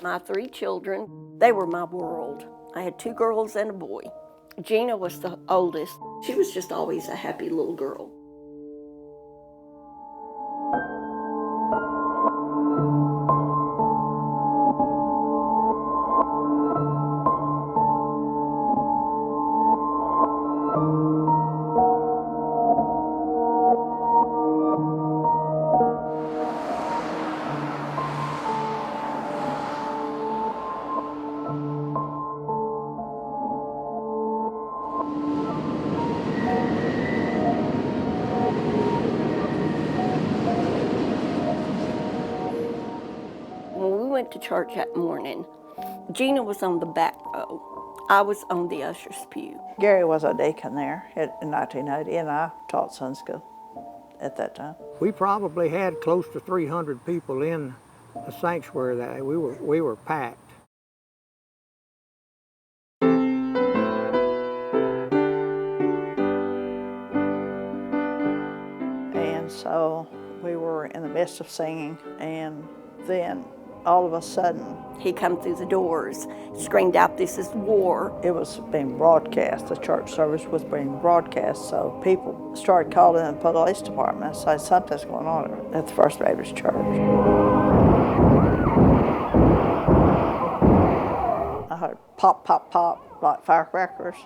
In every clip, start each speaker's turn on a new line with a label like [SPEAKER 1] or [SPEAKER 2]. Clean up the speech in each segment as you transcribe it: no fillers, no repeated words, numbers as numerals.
[SPEAKER 1] My 3 children, they were my world. I had 2 girls and a boy. Gina was the oldest. She was just always a happy little girl. When we went to church that morning, Gina was on the back row. I was on the usher's pew.
[SPEAKER 2] Gary was a deacon there in 1980, and I taught Sunday school at that time.
[SPEAKER 3] We probably had close to 300 people in the sanctuary that day. We were packed.
[SPEAKER 2] And so we were in the midst of singing, and then all of a sudden,
[SPEAKER 1] He come through the doors, screamed out, "This is war."
[SPEAKER 2] it was being broadcast. The church service was being broadcast, so people started calling the police department and saying something's going on at the First Baptist Church. I heard pop, pop, pop, like firecrackers,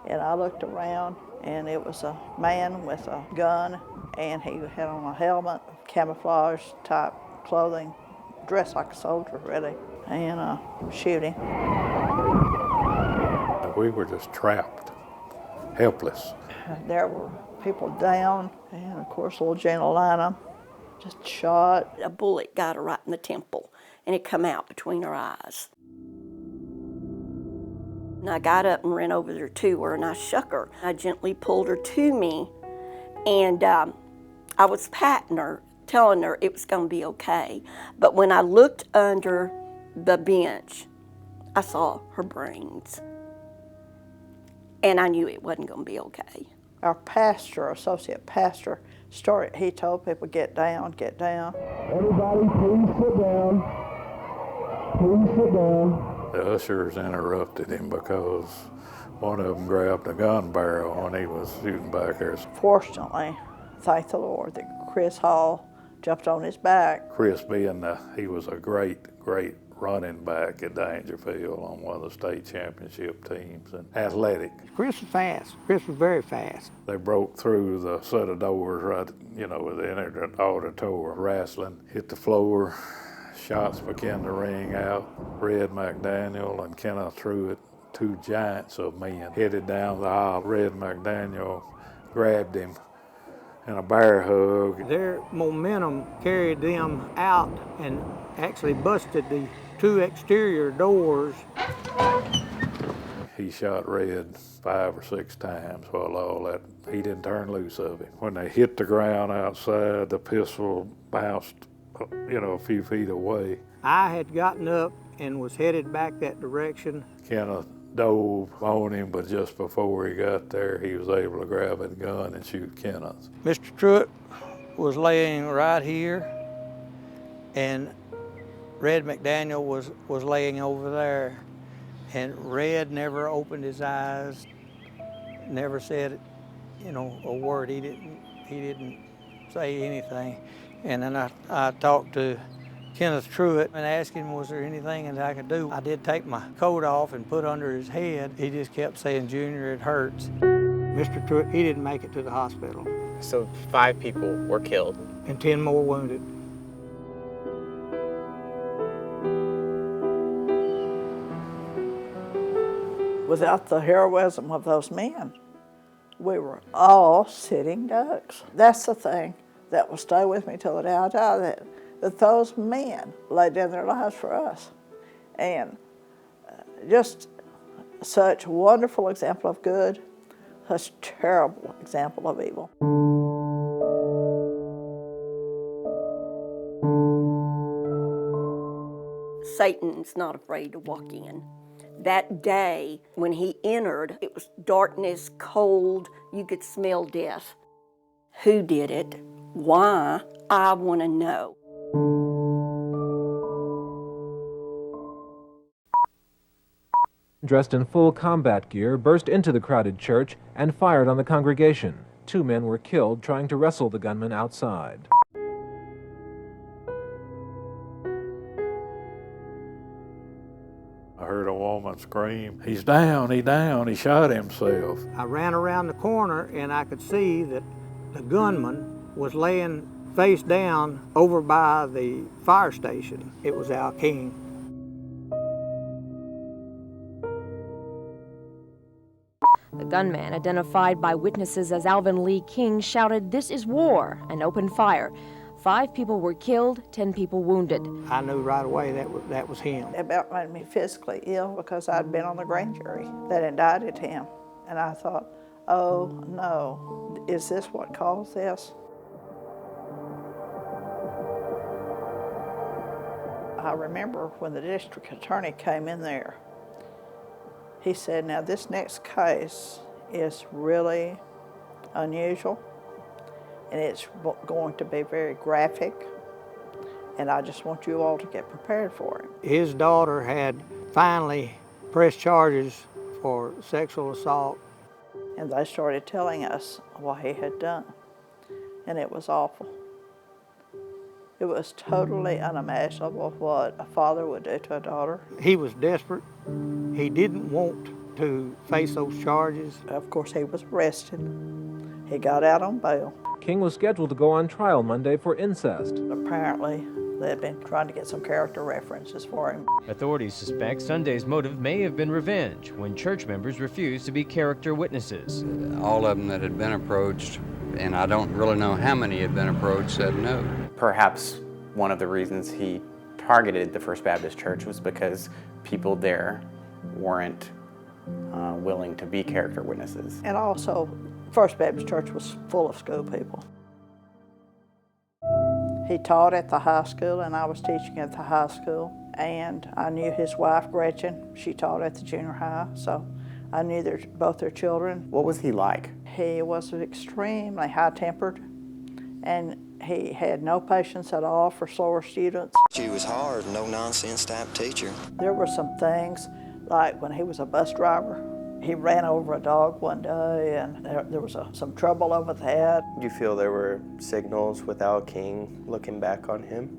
[SPEAKER 2] and I looked around, and it was a man with a gun, and he had on a helmet, camouflage type clothing, dressed like a soldier, really, and shooting.
[SPEAKER 4] We were just trapped, helpless.
[SPEAKER 2] There were people down, and of course, little Gina Lina just shot.
[SPEAKER 1] A bullet got her right in the temple, and it come out between her eyes. And I got up and ran over there to her, and I shook her. I gently pulled her to me, and I was patting her, telling her it was going to be okay. But when I looked under the bench, I saw her brains. And I knew it wasn't going to be okay.
[SPEAKER 2] Our pastor, associate pastor, he told people, get down, get down.
[SPEAKER 5] Everybody, please sit down. Please sit down.
[SPEAKER 4] The ushers interrupted him because one of them grabbed a gun barrel when he was shooting back there.
[SPEAKER 2] Fortunately, thank the Lord that Chris Hall jumped on his back.
[SPEAKER 4] Chris he was a great running back at Dangerfield on one of the state championship teams, and athletic.
[SPEAKER 3] Chris was fast. Chris was very fast.
[SPEAKER 4] They broke through the set of doors right, they entered the auditorium, wrestling, hit the floor, shots began to ring out. Red McDaniel and Kenneth Truitt, 2 giants of men, headed down the aisle. Red McDaniel grabbed him and a bear hug.
[SPEAKER 3] Their momentum carried them out and actually busted the 2 exterior doors.
[SPEAKER 4] He shot Red 5 or 6 times while all that, he didn't turn loose of him. When they hit the ground outside, the pistol bounced, a few feet away.
[SPEAKER 3] I had gotten up and was headed back that direction.
[SPEAKER 4] Kenneth dove on him, but just before he got there, he was able to grab a gun and shoot Kenneth.
[SPEAKER 3] Mr. Truitt was laying right here, and Red McDaniel was laying over there. And Red never opened his eyes, never said, a word. He didn't say anything. And then I talked to Kenneth Truitt and asked him, was there anything that I could do? I did take my coat off and put under his head. He just kept saying, "Junior, it hurts." Mr. Truitt, he didn't make it to the hospital.
[SPEAKER 6] So 5 people were killed.
[SPEAKER 3] And 10 more wounded.
[SPEAKER 2] Without the heroism of those men, we were all sitting ducks. That's the thing that will stay with me till the day I die, that those men laid down their lives for us. And just such a wonderful example of good, such terrible example of evil.
[SPEAKER 1] Satan's not afraid to walk in. That day when he entered, it was darkness, cold, you could smell death. Who did it? Why? I want to know.
[SPEAKER 7] dressed in full combat gear, burst into the crowded church and fired on the congregation. 2 men were killed trying to wrestle the gunman outside.
[SPEAKER 4] I heard a woman scream, "He's down, he's down, he shot himself."
[SPEAKER 3] I ran around the corner and I could see that the gunman was laying face down over by the fire station. It was Al King.
[SPEAKER 8] The gunman, identified by witnesses as Alvin Lee King, shouted, "This is war," and opened fire. 5 people were killed, 10 people wounded.
[SPEAKER 3] I knew right away that was him.
[SPEAKER 2] It about made me physically ill because I'd been on the grand jury that indicted him. And I thought, oh no, is this what caused this? I remember when the district attorney came in there, he said, now this next case is really unusual and it's going to be very graphic, and I just want you all to get prepared for it.
[SPEAKER 3] His daughter had finally pressed charges for sexual assault.
[SPEAKER 2] And they started telling us what he had done, and it was awful. It was totally unimaginable what a father would do to a daughter.
[SPEAKER 3] He was desperate. He didn't want to face those charges.
[SPEAKER 2] Of course, he was arrested. He got out on bail.
[SPEAKER 7] King was scheduled to go on trial Monday for incest.
[SPEAKER 2] Apparently, they had been trying to get some character references for him.
[SPEAKER 9] Authorities suspect Sunday's motive may have been revenge when church members refused to be character witnesses.
[SPEAKER 10] All of them that had been approached, and I don't really know how many had been approached, said no.
[SPEAKER 6] Perhaps one of the reasons he targeted the First Baptist Church was because people there weren't willing to be character witnesses.
[SPEAKER 2] And also, First Baptist Church was full of school people. He taught at the high school, and I was teaching at the high school. And I knew his wife, Gretchen. She taught at the junior high, so I knew both their children.
[SPEAKER 6] What was he like?
[SPEAKER 2] He was extremely high-tempered, and he had no patience at all for slower students.
[SPEAKER 11] She was hard, no-nonsense type teacher.
[SPEAKER 2] There were some things, like when he was a bus driver, he ran over a dog one day, and there was some trouble over that.
[SPEAKER 12] Do you feel there were signals with Al King looking back on him?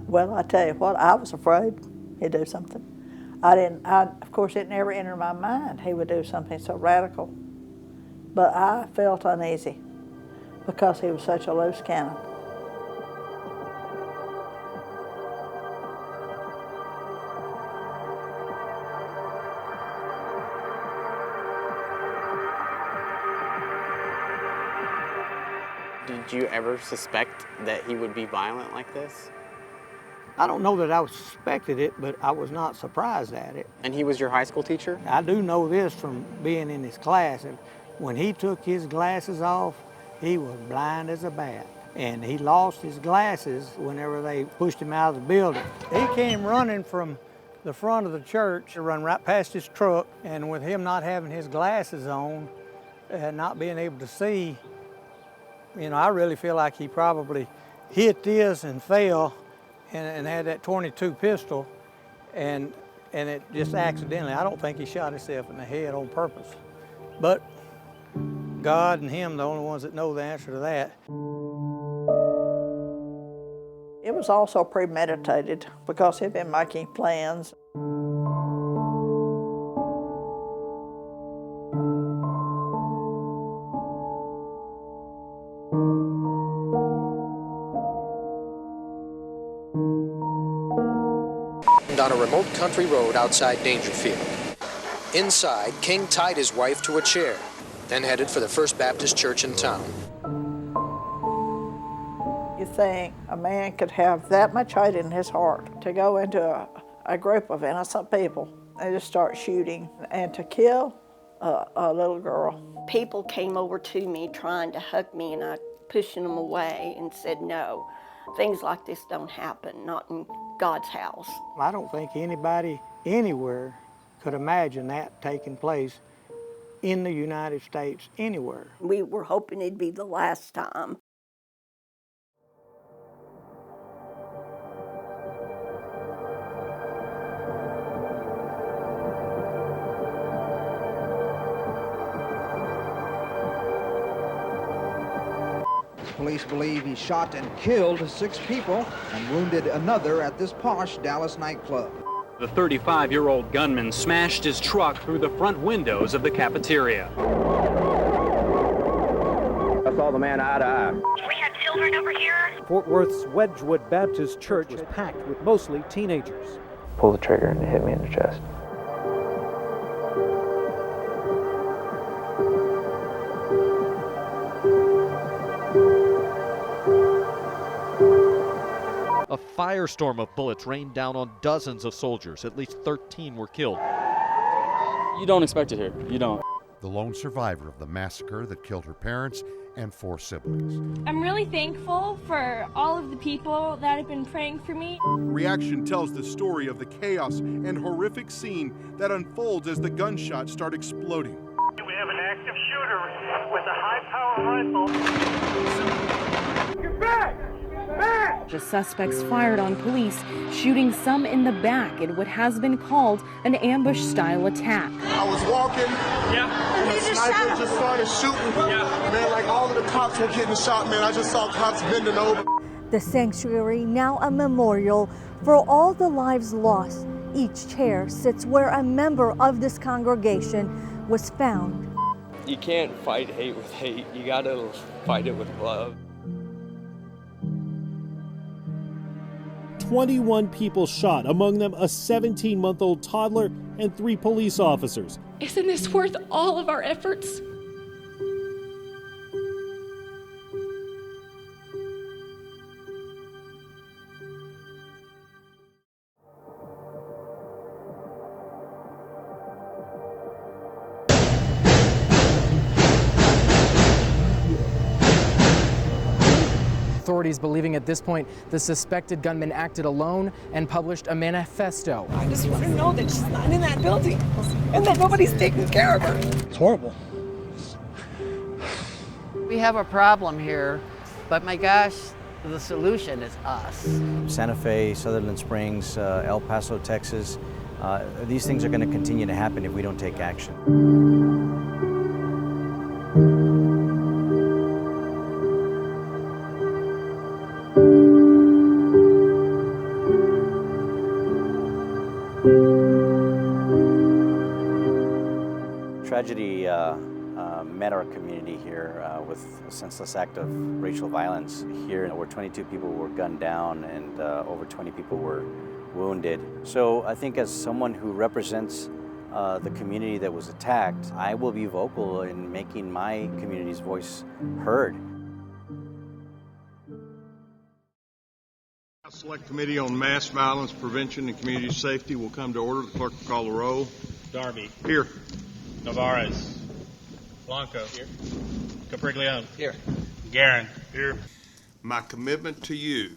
[SPEAKER 2] Well, I tell you what, I was afraid he'd do something. Of course, it never entered my mind he would do something so radical. But I felt uneasy because he was such a loose cannon.
[SPEAKER 6] Did you ever suspect that he would be violent like this?
[SPEAKER 3] I don't know that I suspected it, but I was not surprised at it.
[SPEAKER 6] And he was your high school teacher?
[SPEAKER 3] I do know this from being in his class, and when he took his glasses off, he was blind as a bat. And he lost his glasses whenever they pushed him out of the building. He came running from the front of the church, run right past his truck, and with him not having his glasses on and not being able to see, I really feel like he probably hit this and fell and had that .22 pistol, and it just accidentally. I don't think he shot himself in the head on purpose. But God and him, the only ones that know the answer to that.
[SPEAKER 2] It was also premeditated because he'd been making plans.
[SPEAKER 13] On a remote country road outside Dangerfield. Inside, King tied his wife to a chair, then headed for the First Baptist Church in town.
[SPEAKER 2] You think a man could have that much hate in his heart to go into a group of innocent people and just start shooting and to kill a little girl?
[SPEAKER 1] People came over to me trying to hug me, and I pushing them away and said, no, things like this don't happen, not in God's house.
[SPEAKER 3] I don't think anybody anywhere could imagine that taking place in the United States anywhere.
[SPEAKER 1] We were hoping it'd be the last time.
[SPEAKER 14] Police believe he shot and killed 6 people and wounded another at this posh Dallas nightclub.
[SPEAKER 15] The 35-year-old gunman smashed his truck through the front windows of the cafeteria.
[SPEAKER 16] I saw the man eye to eye.
[SPEAKER 17] We have children over here.
[SPEAKER 18] Fort Worth's Wedgwood Baptist Church was packed with mostly teenagers.
[SPEAKER 19] Pulled the trigger and it hit me in the chest.
[SPEAKER 20] A firestorm of bullets rained down on dozens of soldiers. At least 13 were killed.
[SPEAKER 21] You don't expect it here. You don't.
[SPEAKER 22] The lone survivor of the massacre that killed her parents and 4 siblings.
[SPEAKER 23] I'm really thankful for all of the people that have been praying for me.
[SPEAKER 24] Reaction tells the story of the chaos and horrific scene that unfolds as the gunshots start exploding.
[SPEAKER 25] We have an active shooter with a high-power rifle. Get back! Back!
[SPEAKER 26] The suspects fired on police, shooting some in the back in what has been called an ambush-style attack.
[SPEAKER 27] I was walking, and the sniper just started shooting. Man, like all of the cops were getting shot, man. I just saw cops bending over.
[SPEAKER 28] The sanctuary, now a memorial for all the lives lost. Each chair sits where a member of this congregation was found.
[SPEAKER 29] You can't fight hate with hate. You gotta fight it with love.
[SPEAKER 18] 21 people shot, among them a 17-month-old toddler and 3 police officers.
[SPEAKER 23] Isn't this worth all of our efforts?
[SPEAKER 30] Authorities believing at this point the suspected gunman acted alone and published a manifesto.
[SPEAKER 31] I just want to know that she's not in that building and that nobody's taking care of her.
[SPEAKER 18] It's horrible.
[SPEAKER 32] We have a problem here, but my gosh, the solution is us.
[SPEAKER 33] Santa Fe, Sutherland Springs, El Paso, Texas, these things are going to continue to happen if we don't take action. Tragedy met our community here with a senseless act of racial violence here, where 22 people were gunned down and over 20 people were wounded. So I think as someone who represents the community that was attacked, I will be vocal in making my community's voice heard.
[SPEAKER 34] Select Committee on Mass Violence Prevention and Community Safety will come to order. The clerk will call the roll.
[SPEAKER 35] Darby.
[SPEAKER 34] Here.
[SPEAKER 35] Navarez. Blanco.
[SPEAKER 34] Here.
[SPEAKER 35] Capriglione.
[SPEAKER 34] Here.
[SPEAKER 35] Guerin.
[SPEAKER 34] Here. My commitment to you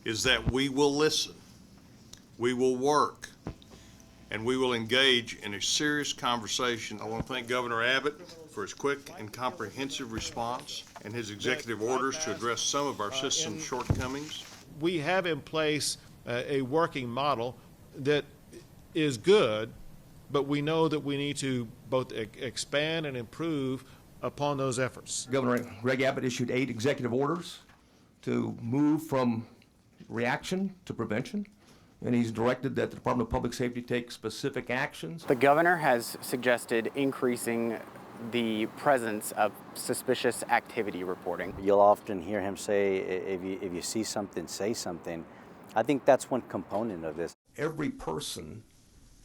[SPEAKER 34] is that we will listen, we will work, and we will engage in a serious conversation. I want to thank Governor Abbott for his quick and comprehensive response and his executive orders to address some of our system's shortcomings.
[SPEAKER 36] We have in place a working model that is good, but we know that we need to both expand and improve upon those efforts.
[SPEAKER 37] Governor Greg Abbott issued 8 executive orders to move from reaction to prevention, and he's directed that the Department of Public Safety take specific actions.
[SPEAKER 6] The governor has suggested increasing the presence of suspicious activity reporting.
[SPEAKER 33] You'll often hear him say, if you see something, say something. I think that's one component of this.
[SPEAKER 37] Every person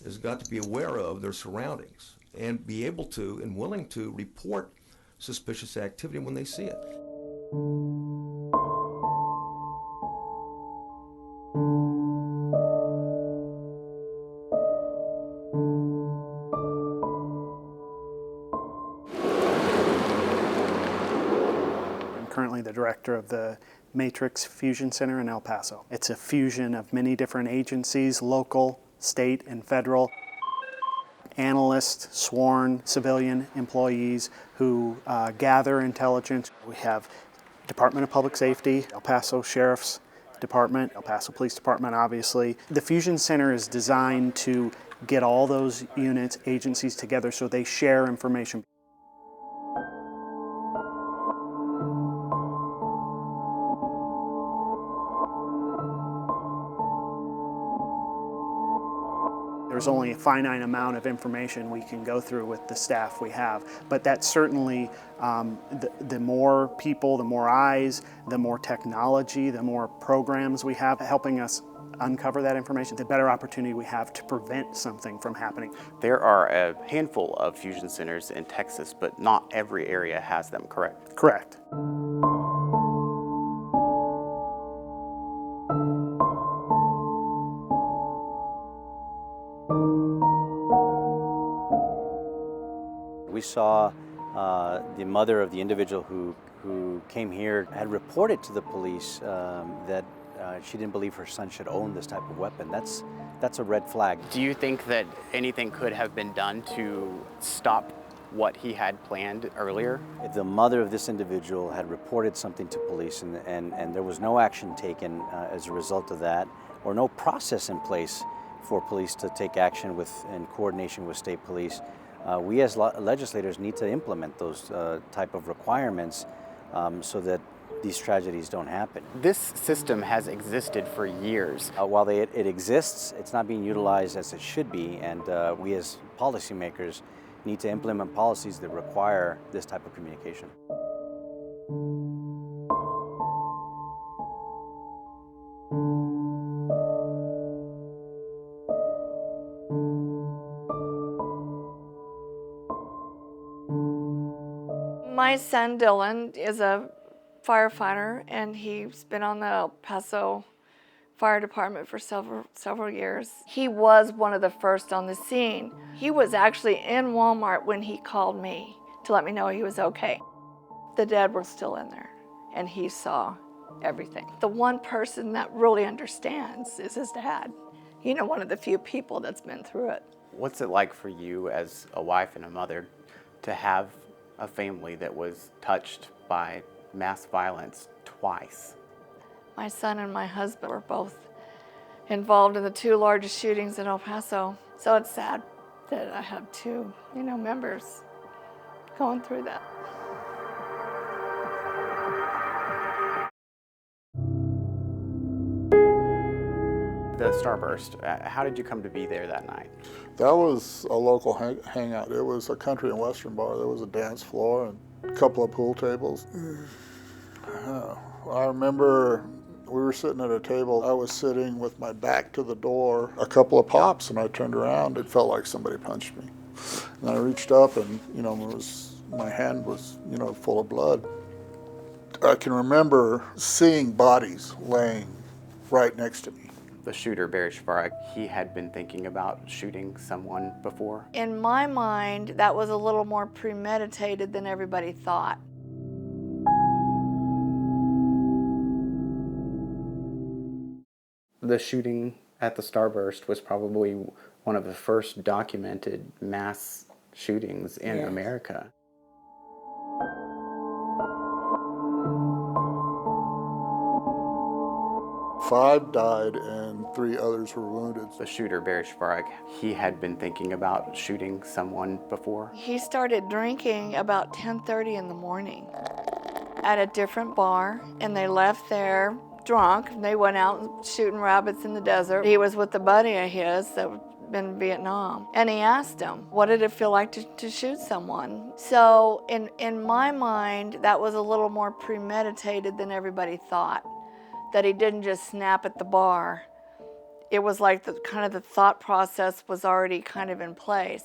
[SPEAKER 37] has got to be aware of their surroundings and be able to and willing to report suspicious activity when they see it.
[SPEAKER 38] I'm currently the director of the Matrix Fusion Center in El Paso. It's a fusion of many different agencies, local, state, and federal. Analysts, sworn civilian employees who gather intelligence. We have Department of Public Safety, El Paso Sheriff's Department, El Paso Police Department, obviously. The Fusion Center is designed to get all those units, agencies together so they share information. there's only a finite amount of information we can go through with the staff we have. But that's certainly, the more people, the more eyes, the more technology, the more programs we have helping us uncover that information, the better opportunity we have to prevent something from happening.
[SPEAKER 6] There are a handful of fusion centers in Texas, but not every area has them, correct?
[SPEAKER 38] Correct.
[SPEAKER 33] We saw the mother of the individual who came here had reported to the police that she didn't believe her son should own this type of weapon. That's a red flag.
[SPEAKER 6] Do you think that anything could have been done to stop what he had planned earlier?
[SPEAKER 33] If the mother of this individual had reported something to police and there was no action taken as a result of that, or no process in place for police to take action in coordination with state police, we as legislators need to implement those type of requirements so that these tragedies don't happen.
[SPEAKER 6] This system has existed for years.
[SPEAKER 33] While it exists, it's not being utilized as it should be, and we as policymakers need to implement policies that require this type of communication.
[SPEAKER 1] My son Dylan is a firefighter, and he's been on the El Paso Fire Department for several years. He was one of the first on the scene. He was actually in Walmart when he called me to let me know he was okay. The dead were still in there, and he saw everything. The one person that really understands is his dad. You know, one of the few people that's been through it.
[SPEAKER 6] What's it like for you as a wife and a mother to have a family that was touched by mass violence twice?
[SPEAKER 1] My son and my husband were both involved in the two largest shootings in El Paso. So it's sad that I have two, members going through that.
[SPEAKER 6] The Starburst, how did you come to be there that night?
[SPEAKER 2] That was a local hangout. It was a country and western bar. There was a dance floor and a couple of pool tables. I remember we were sitting at a table. I was sitting with my back to the door, a couple of pops, and I turned around. It felt like somebody punched me. And I reached up and, my hand was, full of blood. I can remember seeing bodies laying right next to me.
[SPEAKER 6] The shooter, Barry Schvarek, he had been thinking about shooting someone before?
[SPEAKER 1] In my mind, that was a little more premeditated than everybody thought.
[SPEAKER 6] The shooting at the Starburst was probably one of the first documented mass shootings in America.
[SPEAKER 2] Five died and 3 others were wounded.
[SPEAKER 6] The shooter, Barry Schvarek, he had been thinking about shooting someone before?
[SPEAKER 1] He started drinking about 10:30 in the morning at a different bar, and they left there drunk. They went out shooting rabbits in the desert. He was with a buddy of his that had been in Vietnam, and he asked him, what did it feel like to shoot someone? So in my mind, that was a little more premeditated than everybody thought. That he didn't just snap at the bar. It was like the thought process was already kind of in place.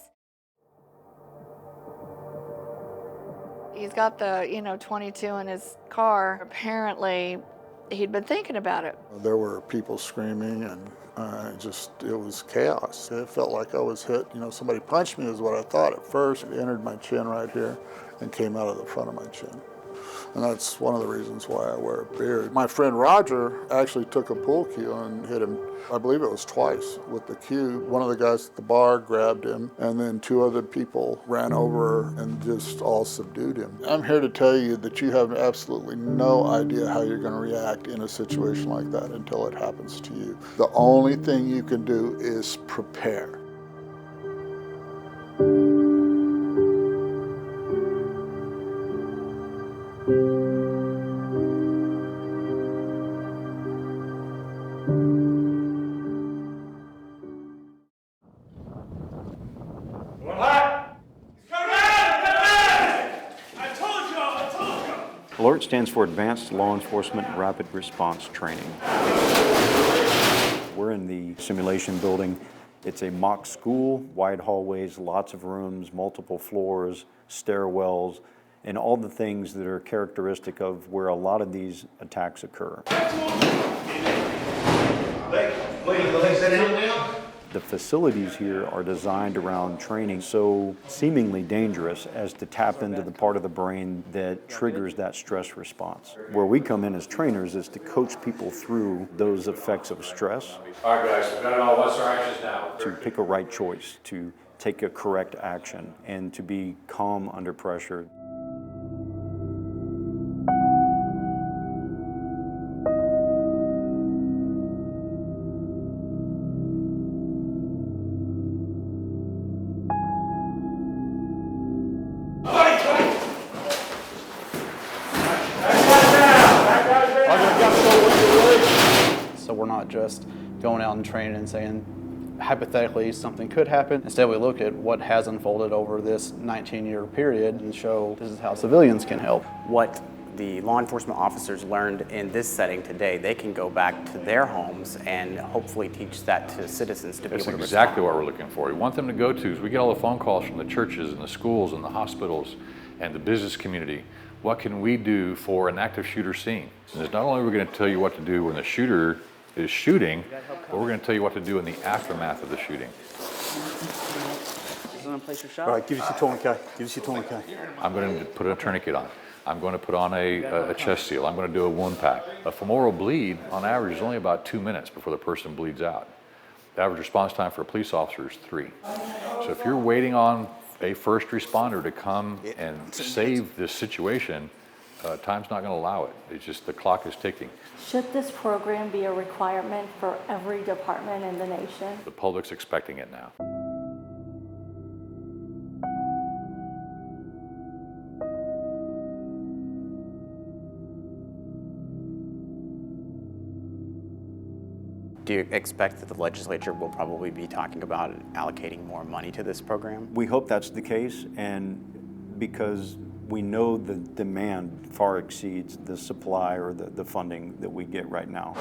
[SPEAKER 1] He's got the 22 in his car. Apparently, he'd been thinking about it.
[SPEAKER 2] There were people screaming and it was chaos. It felt like I was hit. Somebody punched me is what I thought at first. It entered my chin right here and came out of the front of my chin. And that's one of the reasons why I wear a beard. My friend Roger actually took a pool cue and hit him, I believe it was twice with the cue. One of the guys at the bar grabbed him, and then 2 other people ran over and just all subdued him. I'm here to tell you that you have absolutely no idea how you're going to react in a situation like that until it happens to you. The only thing you can do is prepare.
[SPEAKER 3] ALERT stands for Advanced Law Enforcement Rapid Response Training. We're in the simulation building. It's a mock school, wide hallways, lots of rooms, multiple floors, stairwells, and all the things that are characteristic of where a lot of these attacks occur. The facilities here are designed around training so seemingly dangerous as to tap into the part of the brain that triggers that stress response. Where we come in as trainers is to coach people through those effects of stress.
[SPEAKER 4] All right, guys, we've got it all. What's our actions now?
[SPEAKER 3] To pick a right choice, to take a correct action, and to be calm under pressure.
[SPEAKER 5] So we're not just going out and training and saying, hypothetically, something could happen. Instead, we look at what has unfolded over this 19-year period and show this is how civilians can help.
[SPEAKER 6] What the law enforcement officers learned in this setting today, they can go back to their homes and hopefully teach that to citizens to be able to respond.
[SPEAKER 4] That's exactly what we're looking for. We want them to go to, we get all the phone calls from the churches and the schools and the hospitals and the business community. What can we do for an active shooter scene? And it's not only are we going to tell you what to do when the shooter is shooting, but we're going to tell you what to do in the aftermath of the shooting.
[SPEAKER 38] All right, give us your tourniquet. Give us your tourniquet.
[SPEAKER 4] I'm going to put a tourniquet on. I'm going to put on a chest seal. I'm going to do a wound pack. A femoral bleed, on average, is only about 2 minutes before the person bleeds out. The average response time for a police officer is 3. So if you're waiting on a first responder to come and save this situation, time's not going to allow it. It's just the clock is ticking.
[SPEAKER 7] Should this program be a requirement for every department in the nation?
[SPEAKER 4] The public's expecting it now.
[SPEAKER 6] Do you expect that the legislature will probably be talking about allocating more money to this program?
[SPEAKER 3] We hope that's the case, and because we know the demand far exceeds the supply or the funding that we get right now.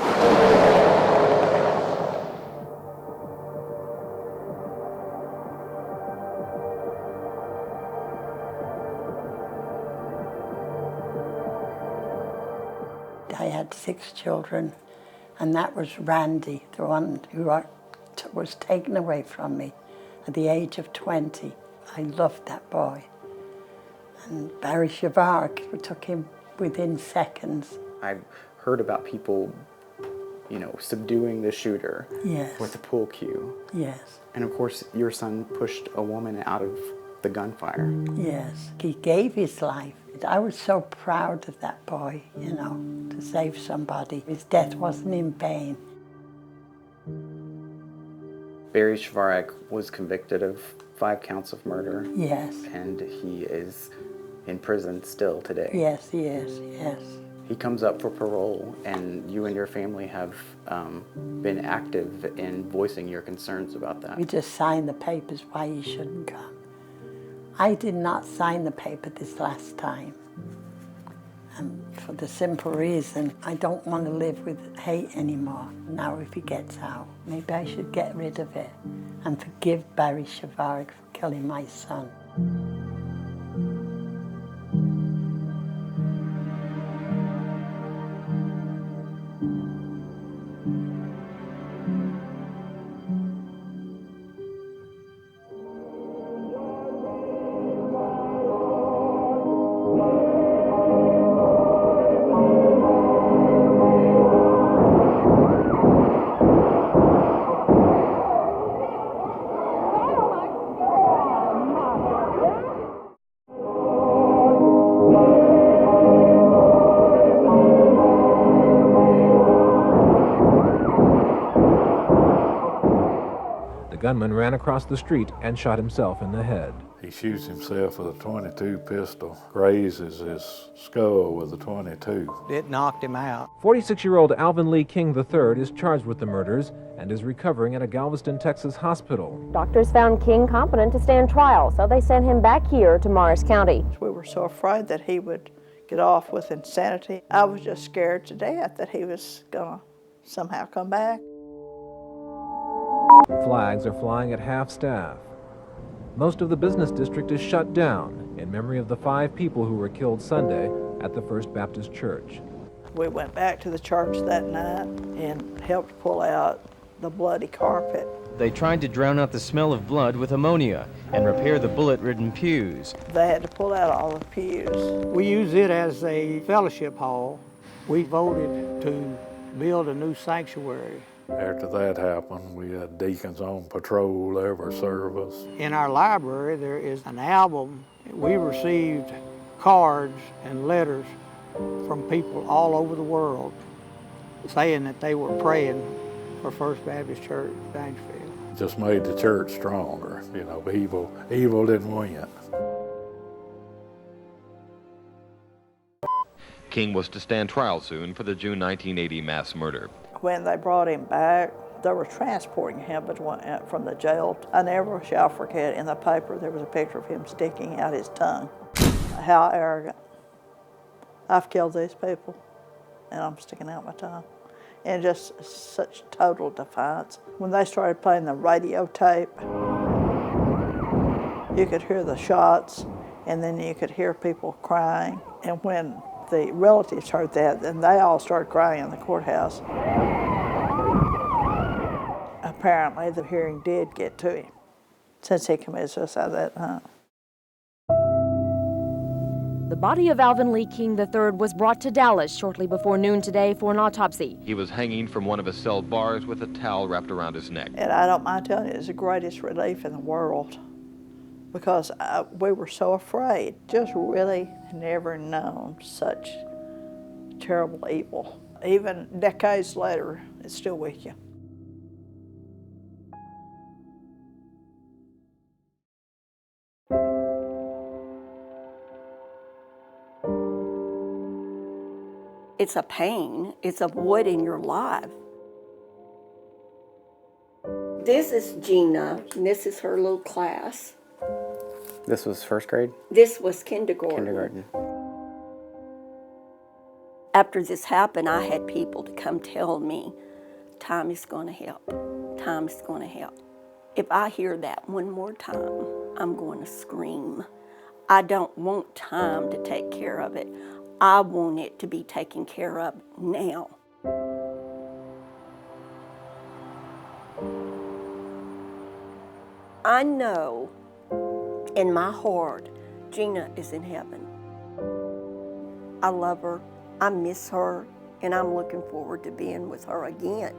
[SPEAKER 8] I had 6 children, and that was Randy, the one who was taken away from me at the age of 20. I loved that boy. And Barry Shavark took him within seconds.
[SPEAKER 6] I've heard about people, subduing the shooter with a pool cue.
[SPEAKER 8] Yes.
[SPEAKER 6] And of course, your son pushed a woman out of the gunfire.
[SPEAKER 8] Yes, he gave his life. I was so proud of that boy, to save somebody. His death wasn't in vain.
[SPEAKER 6] Barry Shavark was convicted of 5 counts of murder.
[SPEAKER 8] Yes.
[SPEAKER 6] And he is in prison still today.
[SPEAKER 8] Yes, he is, yes.
[SPEAKER 6] He comes up for parole, and you and your family have been active in voicing your concerns about that.
[SPEAKER 8] We just signed the papers why he shouldn't come. I did not sign the paper this last time. And for the simple reason, I don't want to live with hate anymore. Now if he gets out, maybe I should get rid of it and forgive Barry Shavark for killing my son.
[SPEAKER 9] The gunman ran across the street and shot himself in the head.
[SPEAKER 4] He shoots himself with a .22 pistol, grazes his skull with a .22.
[SPEAKER 32] It knocked him out.
[SPEAKER 9] 46-year-old Alvin Lee King III is charged with the murders and is recovering at a Galveston, Texas hospital.
[SPEAKER 10] Doctors found King competent to stand trial, so they sent him back here to Morris County.
[SPEAKER 8] We were so afraid that he would
[SPEAKER 10] get off with insanity. I was just scared to death that he was gonna somehow come back.
[SPEAKER 9] Flags are flying at half-staff. Most of the business district is shut down in memory of the 5 people who were killed Sunday at the First Baptist Church.
[SPEAKER 10] We went back to the church that night and helped pull out the bloody carpet.
[SPEAKER 11] They tried to drown out the smell of blood with ammonia and repair the bullet-ridden pews.
[SPEAKER 10] They had to pull out all the pews.
[SPEAKER 12] We use it as a fellowship hall. We voted to build a new sanctuary.
[SPEAKER 13] After that happened, we had deacons on patrol every service.
[SPEAKER 12] In our library, there is an album. We received cards and letters from people all over the world saying that they were praying for First Baptist Church, Dansville.
[SPEAKER 13] Just made the church stronger. You know, evil didn't win.
[SPEAKER 14] King was to stand trial soon for the June 1980 mass murder.
[SPEAKER 10] When they brought him back, they were transporting him from the jail. I never shall forget, in the paper there was a picture of him sticking out his tongue. How arrogant. I've killed these people, and I'm sticking out my tongue. And just such total defiance. When they started playing the radio tape, you could hear the shots, and then you could hear people crying. And when the relatives heard that, then they all started crying in the courthouse. Apparently, the hearing did get to him, since he committed suicide that night.
[SPEAKER 15] The body of Alvin Lee King III was brought to Dallas shortly before noon today for an autopsy.
[SPEAKER 14] He was hanging from one of his cell bars with a towel wrapped around his neck.
[SPEAKER 10] And I don't mind telling you, it's the greatest relief in the world, because we were so afraid. Just really never known such terrible evil. Even decades later, it's still with you.
[SPEAKER 16] It's a pain. It's a void in your life. This is Gina, and this is her little class.
[SPEAKER 6] This was first grade?
[SPEAKER 16] This was kindergarten.
[SPEAKER 6] Kindergarten.
[SPEAKER 16] After this happened, I had people to come tell me, time is going to help. Time is going to help. If I hear that one more time, I'm going to scream. I don't want time to take care of it. I want it to be taken care of now. I know in my heart, Gina is in heaven. I love her, I miss her, and I'm looking forward to being with her again.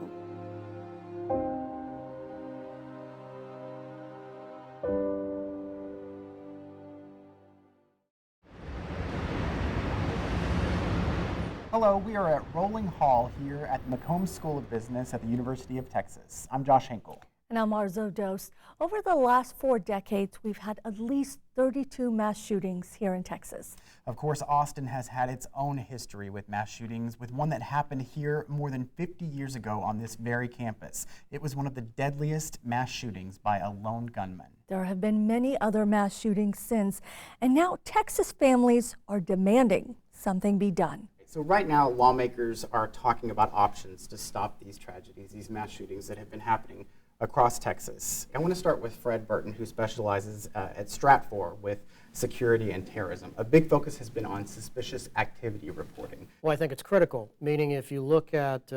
[SPEAKER 17] Hello, we are at Rolling Hall here at the McCombs School of Business at the University of Texas. I'm Josh Henkel.
[SPEAKER 7] And I'm Arzo Dost. Over the last 4 decades, we've had at least 32 mass shootings here in Texas.
[SPEAKER 17] Of course, Austin has had its own history with mass shootings, with one that happened here more than 50 years ago on this very campus. It was one of the deadliest mass shootings by a lone gunman.
[SPEAKER 7] There have been many other mass shootings since, and now Texas families are demanding something be done.
[SPEAKER 17] So right now, lawmakers are talking about options to stop these tragedies, these mass shootings that have been happening across Texas. I want to start with Fred Burton, who specializes at Stratfor with security and terrorism. A big focus has been on suspicious activity reporting.
[SPEAKER 19] Well, I think it's critical, meaning if you look at,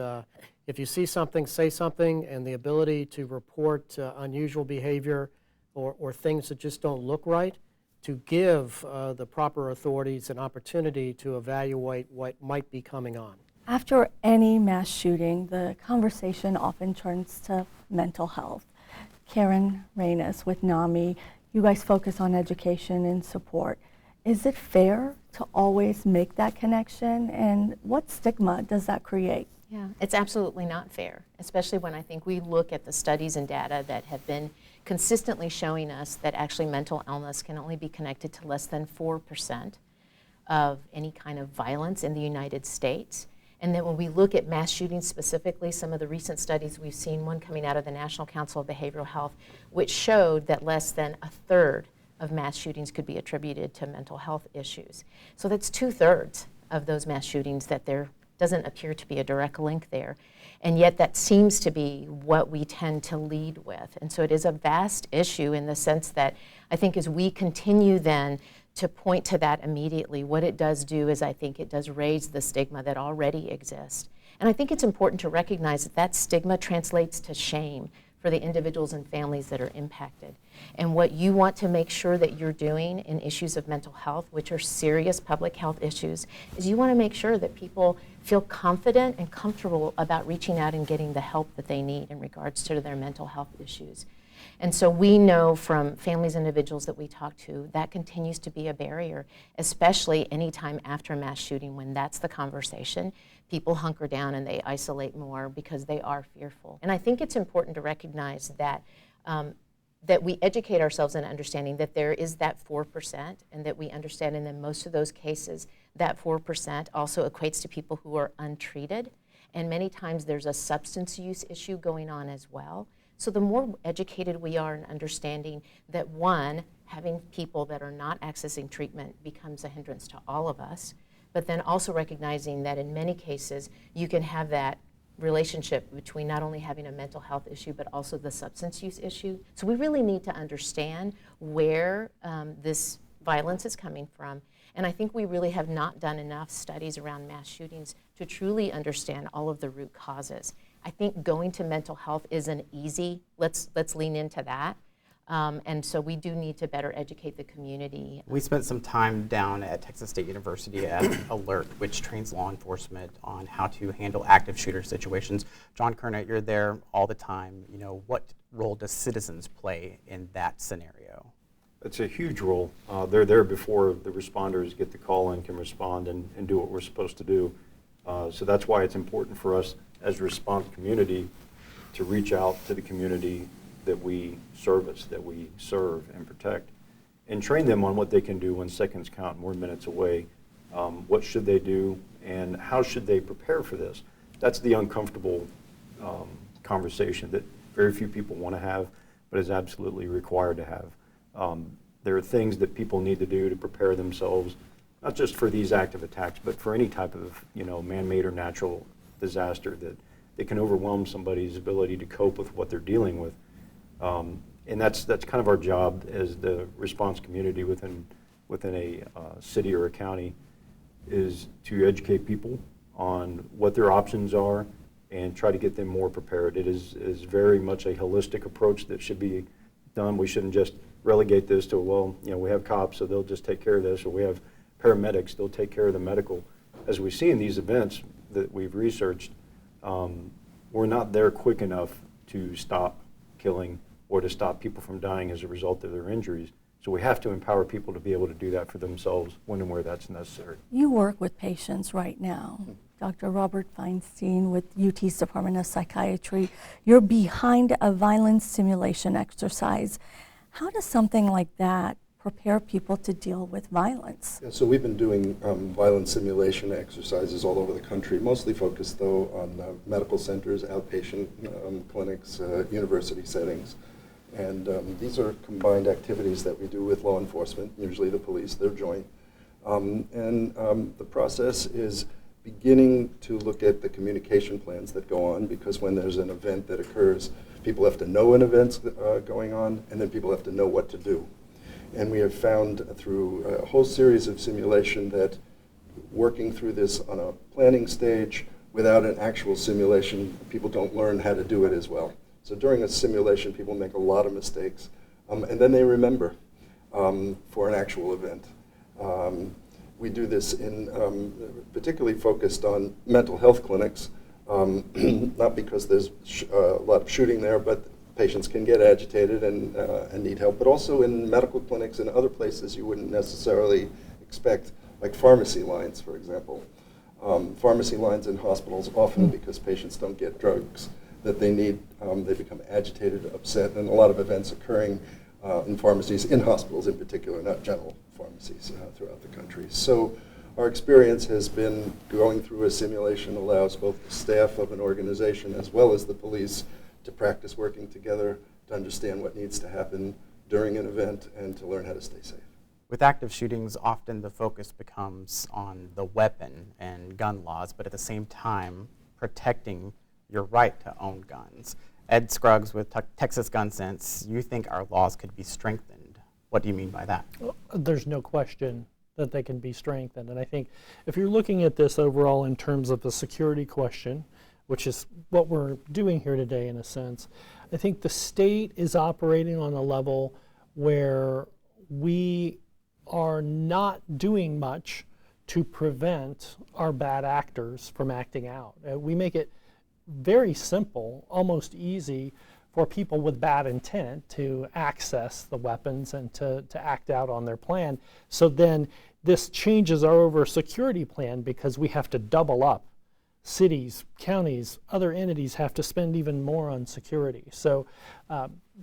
[SPEAKER 19] if you see something, say something, and the ability to report unusual behavior or things that just don't look right, to give the proper authorities an opportunity to evaluate what might be coming on.
[SPEAKER 7] After any mass shooting, the conversation often turns to mental health. Karen Reynes with NAMI, you guys focus on education and support. Is it fair to always make that connection, and what stigma does that create?
[SPEAKER 20] Yeah, it's absolutely not fair, especially when I think we look at the studies and data that have been consistently showing us that actually mental illness can only be connected to less than 4% of any kind of violence in the United States. And then when we look at mass shootings specifically, some of the recent studies we've seen, one coming out of the National Council of Behavioral Health, which showed that less than 1/3 of mass shootings could be attributed to mental health issues. So that's 2/3 of those mass shootings that there doesn't appear to be a direct link there. And yet that seems to be what we tend to lead with. And so it is a vast issue in the sense that I think as we continue then to point to that immediately, what it does do is I think it does raise the stigma that already exists. And I think it's important to recognize that that stigma translates to shame for the individuals and families that are impacted. And what you want to make sure that you're doing in issues of mental health, which are serious public health issues, is you want to make sure that people feel confident and comfortable about reaching out and getting the help that they need in regards to their mental health issues. And so we know from families and individuals that we talk to, that continues to be a barrier, especially anytime after a mass shooting when that's the conversation. People hunker down and they isolate more because they are fearful. And I think it's important to recognize that that we educate ourselves in understanding that there is that 4% and that we understand in most of those cases that 4% also equates to people who are untreated. And many times there's a substance use issue going on as well. So the more educated we are in understanding that, one, having people that are not accessing treatment becomes a hindrance to all of us, but then also recognizing that in many cases you can have that relationship between not only having a mental health issue but also the substance use issue. So we really need to understand where this violence is coming from. And I think we really have not done enough studies around mass shootings to truly understand all of the root causes. I think going to mental health isn't easy. Let's lean into that. And so we do need to better educate the community.
[SPEAKER 17] We spent some time down at Texas State University at ALERT, which trains law enforcement on how to handle active shooter situations. John Kernett, you're there all the time. You know, what role does citizens play in that scenario?
[SPEAKER 3] It's a huge role. They're there before the responders get the call and can respond and do what we're supposed to do. So that's why it's important for us as a response community to reach out to the community that we service, that we serve and protect, and train them on what they can do when seconds count more minutes away. What should they do and how should they prepare for this? That's the uncomfortable conversation that very few people want to have, but is absolutely required to have. There are things that people need to do to prepare themselves, not just for these active attacks, but for any type of man-made or natural disaster that can overwhelm somebody's ability to cope with what they're dealing with. And that's kind of our job as the response community within a city or a county, is to educate people on what their options are and try to get them more prepared. It is very much a holistic approach that should be done. We shouldn't just relegate this to, well, we have cops, so they'll just take care of this, or we have paramedics, they'll take care of the medical. As we see in these events that we've researched, we're not there quick enough to stop killing or to stop people from dying as a result of their injuries. So we have to empower people to be able to do that for themselves when and where that's necessary.
[SPEAKER 7] You work with patients right now. Dr. Robert Feinstein with UT's Department of Psychiatry. You're behind a violence simulation exercise. How does something like that prepare people to deal with violence?
[SPEAKER 1] Yeah, so we've been doing violence simulation exercises all over the country, mostly focused though on medical centers, outpatient clinics, university settings. And these are combined activities that we do with law enforcement, usually the police, they're joint. The process is beginning to look at the communication plans that go on, because when there's an event that occurs, people have to know an event's going on, and then people have to know what to do. And we have found through a whole series of simulation that working through this on a planning stage without an actual simulation, people don't learn how to do it as well. So during a simulation, people make a lot of mistakes, and then they remember for an actual event. We do this in particularly focused on mental health clinics, not because there's a lot of shooting there, but patients can get agitated and need help, but also in medical clinics and other places you wouldn't necessarily expect, like pharmacy lines, for example. Pharmacy lines in hospitals often, because patients don't get drugs that they need, they become agitated, upset, and a lot of events occurring in pharmacies, in hospitals in particular, not general pharmacies throughout the country. So our experience has been going through a simulation allows both the staff of an organization as well as the police to practice working together, to understand what needs to happen during an event and to learn how to stay safe.
[SPEAKER 17] With active shootings, often the focus becomes on the weapon and gun laws, but at the same time, protecting your right to own guns. Ed Scruggs with Texas Gun Sense, you think our laws could be strengthened. What do you mean by that?
[SPEAKER 2] There's no question that they can be strengthened. And I think if you're looking at this overall in terms of the security question, which is what we're doing here today in a sense, I think the state is operating on a level where we are not doing much to prevent our bad actors from acting out. We make it very simple, almost easy for people with bad intent to access the weapons and to act out on their plan. So then this changes our overall security plan because we have to double up. Cities, counties, other entities have to spend even more on security. So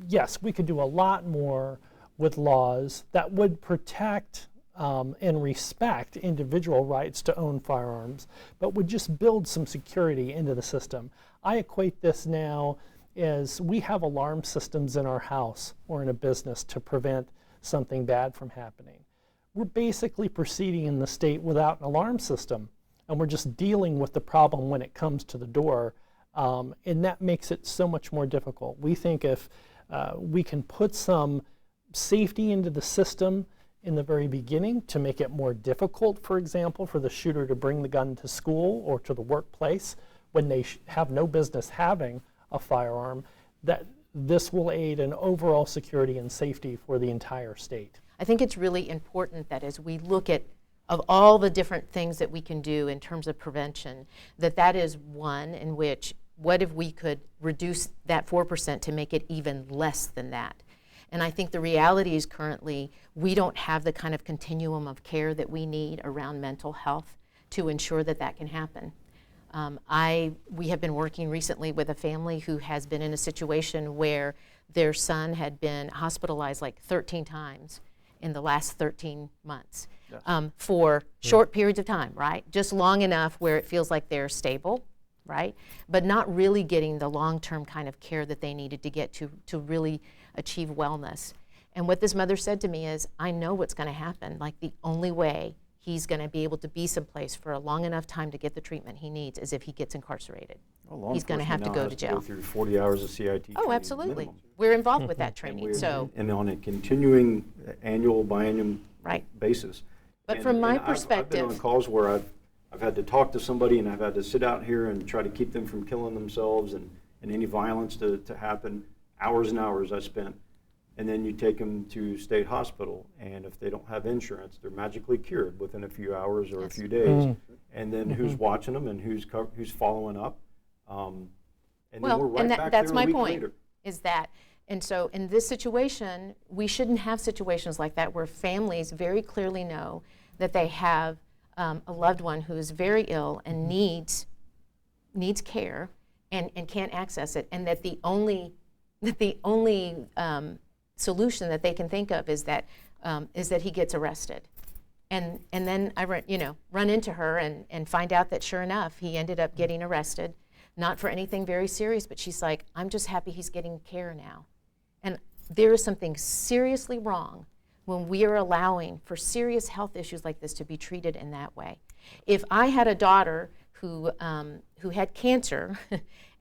[SPEAKER 2] yes, we could do a lot more with laws that would protect and respect individual rights to own firearms, but would just build some security into the system. I equate this now as we have alarm systems in our house or in a business to prevent something bad from happening. We're basically proceeding in the state without an alarm system, and we're just dealing with the problem when it comes to the door, and that makes it so much more difficult. We think if we can put some safety into the system in the very beginning to make it more difficult, for example, for the shooter to bring the gun to school or to the workplace when they have no business having a firearm, that this will aid in overall security and safety for the entire state.
[SPEAKER 20] I think it's really important that as we look at of all the different things that we can do in terms of prevention, that is one in which, what if we could reduce that 4% to make it even less than that? And I think the reality is currently we don't have the kind of continuum of care that we need around mental health to ensure that that can happen. We have been working recently with a family who has been in a situation where their son had been hospitalized like 13 times in the last 13 months for short periods of time, right? Just long enough where it feels like they're stable, right? But not really getting the long-term kind of care that they needed to get to really achieve wellness. And what this mother said to me is, I know what's going to happen. Like, the only way he's going to be able to be someplace for a long enough time to get the treatment he needs is if he gets incarcerated.
[SPEAKER 3] Well,
[SPEAKER 20] he's going to have to go to jail.
[SPEAKER 3] Go through 40 hours of CIT training.
[SPEAKER 20] Oh, absolutely. Minimum. We're involved with that training.
[SPEAKER 3] And on a continuing annual, biannual basis.
[SPEAKER 20] But from my perspective,
[SPEAKER 3] I've been on calls where I've had to talk to somebody and I've had to sit out here and try to keep them from killing themselves and any violence to happen. Hours and hours I spent. And then you take them to state hospital, and if they don't have insurance, they're magically cured within a few hours or a few days. And then who's watching them and who's following up? And then we're right back
[SPEAKER 20] that's
[SPEAKER 3] there
[SPEAKER 20] my
[SPEAKER 3] a week
[SPEAKER 20] point.
[SPEAKER 3] later.
[SPEAKER 20] Is that, and so in this situation, we shouldn't have situations like that where families very clearly know that they have a loved one who is very ill and needs care and can't access it, and that the only solution that they can think of is that he gets arrested. And then I run into her and find out that sure enough, he ended up getting arrested, not for anything very serious, but she's like, I'm just happy he's getting care now. And there is something seriously wrong when we are allowing for serious health issues like this to be treated in that way. If I had a daughter who had cancer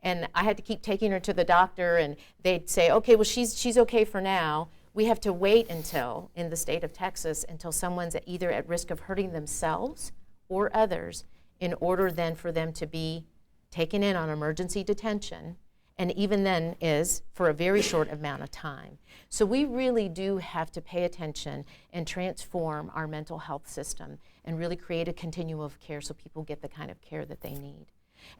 [SPEAKER 20] and I had to keep taking her to the doctor and they'd say, okay, well, she's okay for now. We have to wait until, in the state of Texas, until someone's either at risk of hurting themselves or others in order then for them to be taken in on emergency detention, and even then is for a very short amount of time. So we really do have to pay attention and transform our mental health system and really create a continuum of care so people get the kind of care that they need.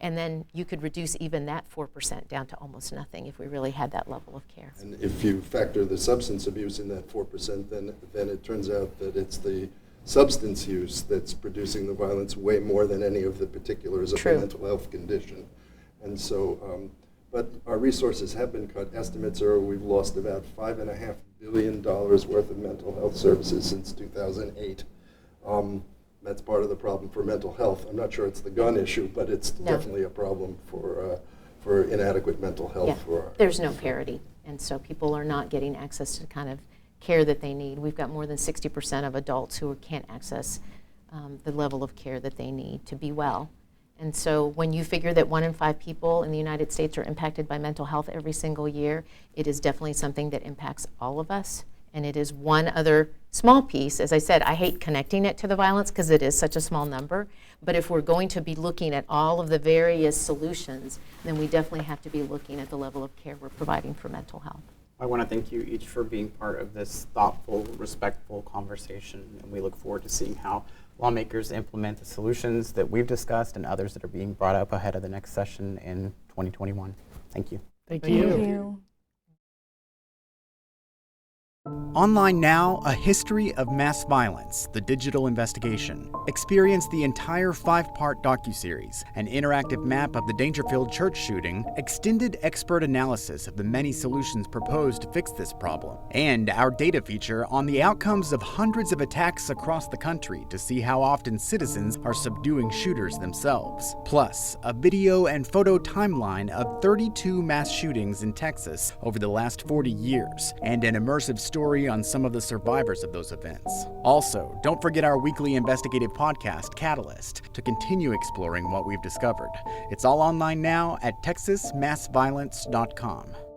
[SPEAKER 20] And then you could reduce even that 4% down to almost nothing if we really had that level of care.
[SPEAKER 1] And if you factor the substance abuse in that 4%, then it turns out that it's the substance use that's producing the violence way more than any of the particulars of the mental health condition. And so, but our resources have been cut. Estimates are we've lost about $5.5 billion worth of mental health services since 2008. That's part of the problem for mental health. I'm not sure it's the gun issue, but it's definitely a problem for inadequate mental health.
[SPEAKER 20] There's no parity And so people are not getting access to the kind of care that they need. We've got more than 60% of adults who can't access the level of care that they need to be well. And so when you figure that 1 in 5 people in the United States are impacted by mental health every single year, it is definitely something that impacts all of us. And it is one other small piece. As I said, I hate connecting it to the violence because it is such a small number. But if we're going to be looking at all of the various solutions, then we definitely have to be looking at the level of care we're providing for mental health.
[SPEAKER 17] I want to thank you each for being part of this thoughtful, respectful conversation, and we look forward to seeing how lawmakers implement the solutions that we've discussed and others that are being brought up ahead of the next session in 2021. Thank you.
[SPEAKER 2] Thank you.
[SPEAKER 7] Thank you.
[SPEAKER 17] Online now, A History of Mass Violence, The Digital Investigation. Experience the entire 5-part docuseries, an interactive map of the Dangerfield church shooting, extended expert analysis of the many solutions proposed to fix this problem, and our data feature on the outcomes of hundreds of attacks across the country to see how often citizens are subduing shooters themselves. Plus, a video and photo timeline of 32 mass shootings in Texas over the last 40 years, and an immersive story on some of the survivors of those events. Also, don't forget our weekly investigative podcast, Catalyst, to continue exploring what we've discovered. It's all online now at texasmassviolence.com.